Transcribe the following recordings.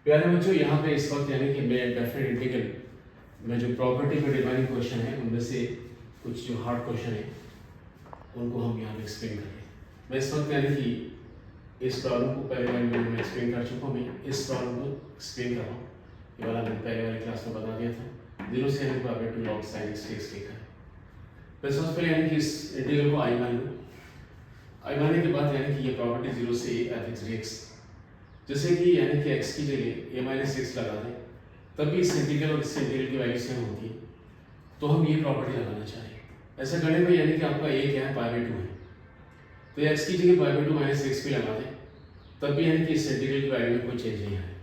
प्यारे बच्चों, यहाँ पे इस वक्त यानी कि मैं डेफिनेट इंटीग्रल में जो प्रॉपर्टी पर डिपेंडिंग क्वेश्चन है उनमें से कुछ जो हार्ड क्वेश्चन है उनको हम यहाँ पे एक्सप्लेन कर रहे हैं। मैं इस वक्त यानी कि इस प्रॉब्लम को पहले वाली वीडियो में एक्सप्लेन कर चुका हूँ। मैं इस प्रॉब्लम को एक्सप्लेन कर रहा हूँ। ये वाला मैंने पहले वाली क्लास में बता दिया था। जीरो से यानी power to log sine X D X लिखा है। मैं सबसे पहले यानी कि इस इंटीग्रल को आई मान लूँ। आई मानने के बाद यानी कि ये प्रॉपर्टी जीरो से A F x D x, जैसे कि यानी कि x की जगह a माइनस एक्स लगा दें तब भी इस इंटीग्रल और इस इंटीग्रल की वैल्यू सेम होती है, तो हम ये प्रॉपर्टी लगाना चाहें। ऐसा करने में यानी कि आपका a क्या है, पाई बाई 2 है, तो x की जगह पाई बाई 2 माइनस एक्स भी लगा दें तब भी यानी कि इस इंटीग्रल की वैल्यू में कोई चेंज नहीं आए।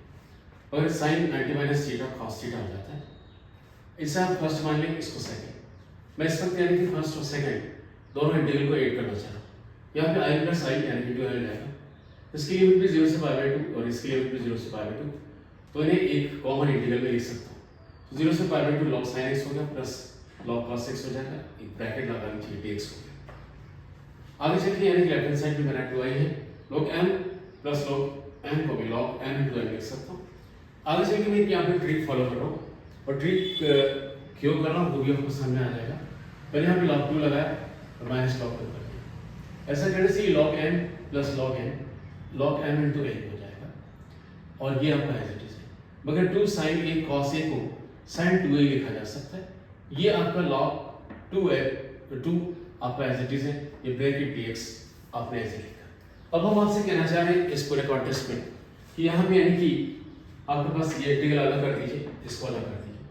और sine 90 minus theta cos theta हो जाता है। इससे आप फर्स्ट मान लें, इसको सेकंड। मैं इस वक्त यानी कि फर्स्ट और सेकंड दोनों इंटीग्रल को ऐड करना चाह रहा हूँ। यहाँ पे i प्लस आई यानी कि 2 आ जाएगा। इसकी लिमिट भी 0 से पाई बाई 2 और इसकी लिमिट भी 0 से पाई बाई 2, तो इन्हें एक कॉमन इंटीग्रल में लिख सकता हूँ। तो 0 से pi by 2 log sine x हो गया प्लस लॉग कॉस एक्स हो जाएगा, एक ब्रैकेट लगा लीजिए dx हो गया। आगे चल के यानी कि लेफ्ट हैंड साइड में मैंने 2i है, log m plus log m को भी लॉग m इनटू m लिख सकता हूँ। आगे चल के मैं यहाँ पे ट्रिक फॉलो कर रहा हूँ और ट्रिक क्यों कर रहा हूँ वो भी आपको समझ में आ जाएगा। पहले यहाँ पे लॉग 2 लगाया और माइनस लॉग 2 कर दिया। ऐसा करने से log m plus log m log m into a हो जाएगा और ये आपका एज इट इज है। मगर 2 साइन a cos a को साइन 2a लिखा जा सकता है। ये आपका लॉग 2a 2 आपका एज इट इज है, ये ब्रैकेट dx आपने ऐसे लिखा। अब हम आपसे कहना चाह रहे हैं इस पूरे कॉन्टेक्स्ट में कि यहाँ पे यानी कि आपके पास ये इंटीग्रल अलग कर दीजिए, इसको अलग कर दीजिए।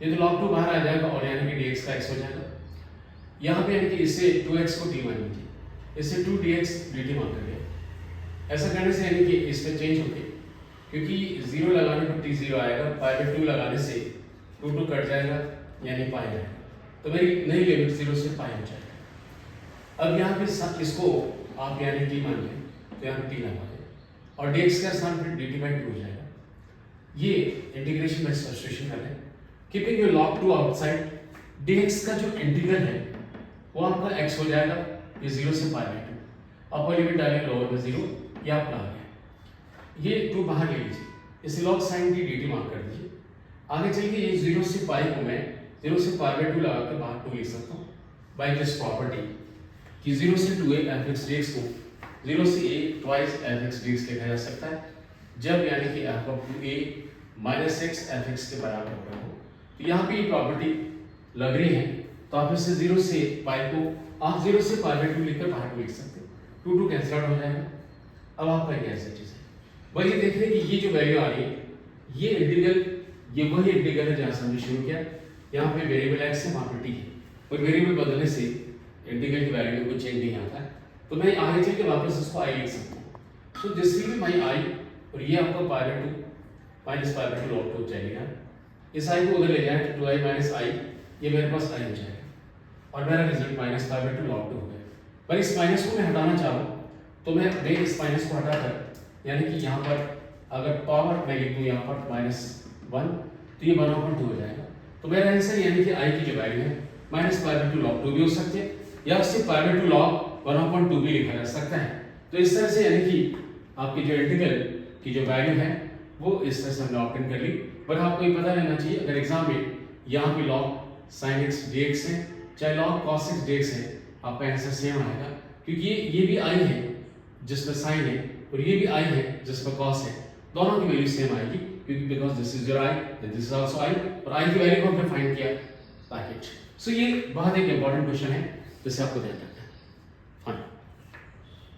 ये तो log 2 बाहर आ जाएगा और यानी कि dx का x हो जाएगा। यहाँ पे यानी कि इससे 2x को d मान लीजिए, इससे 2dx dt मान कर ऐसा करने से यानी कि इसमें चेंज होके, क्योंकि 0 लगाने पर t0 आएगा, पाई बाई 2 लगाने से 2 कट जाएगा यानी पाई आएगा, तो मेरी नई लिमिट 0 से पाई हो जाएगा। अब यहाँ पे इसको आप यानी t मान लें तो यहाँ पे t लगा दें और dx का स्थान फिर dt बाई 2 हो जाएगा। ये इंटीग्रेशन में सब्स्टिट्यूशन कर लें, keeping your log 2 outside. dx का जो इंटीग्रल है वो आपका x हो जाएगा, ये 0 से पाई बाई 2, अपर लिमिट डालेंगे लोअर में 0, ये आपका आ गया। ये 2 बाहर ले लीजिए, इसे log sin t dt mark कर दीजिए। आगे चल के ये 0 से पाई को मैं 0 से पाई बाई 2 लगा के बाहर 2 लिख सकता हूँ बाई दिस प्रॉपर्टी कि 0 से 2a f x dx को 0 से a twice f x dx लिखा जा सकता है जब यानी कि f of 2a minus x f x के बराबर हो रहा हो। तो यहाँ पे ये प्रॉपर्टी लग रही है, तो आप इसे 0 से पाई को आप 0 से पाई बाई 2 लिखकर बाहर 2 लिख सकते हो, 2 कैंसिल आउट हो जाएगा। अब आपका ये ऐसा चीज है। वही देख रहे हैं कि ये जो वैल्यू आ रही है, ये इंटीग्रल, ये वही इंटीग्रल है जहां से हमने शुरू किया। यहाँ पे वेरिएबल x है, वहां पे t है, और वेरिएबल बदलने से इंटीग्रल की वैल्यू में कोई चेंज नहीं आता है। तो मैं आगे चल के वापस इसको i लिख सकता हूँ। So this will be my i, और ये आपका pi by 2 minus pi by 2 log 2 जाएगा। इस i को उधर ले जाए तो 2i माइनस i, ये मेरे पास i हो जाएगा और मेरा result minus pi by 2 log 2 हो गया। पर इस माइनस को मैं हटाना चाहूँ तो मैं इस माइनस को हटाकर यानी कि यहाँ पर अगर पावर मैं लिख दूँ यहाँ पर -1 तो ये 1/2 हो जाएगा। तो मेरा आंसर यानी कि i की जो वैल्यू है माइनस पाई बाई 2 लॉग 2 भी हो सकती है या उससे पाई बाई 2 लॉग 1/2 भी लिखा जा सकता है। तो इस तरह से यानी कि आपकी जो इंटीग्रल की जो वैल्यू है वो इस तरह से हमने ऑप्टेन कर ली। पर आपको ये पता रहना चाहिए अगर एग्जाम में यहाँ पे लॉग साइन एक्स dx है चाहे लॉग कॉस एक्स dx है, आपका आंसर सेम आएगा, क्योंकि ये भी i है जिसमें साइन है और ये भी i है जिसमें cos है, दोनों की वैल्यू सेम आएगी क्योंकि because this is your i then this is also i, और i की वैल्यू को हमने फाइंड किया ब्रैकेट। सो ये बहुत एक इंपॉर्टेंट क्वेश्चन है जिसे आपको ध्यान रखना है।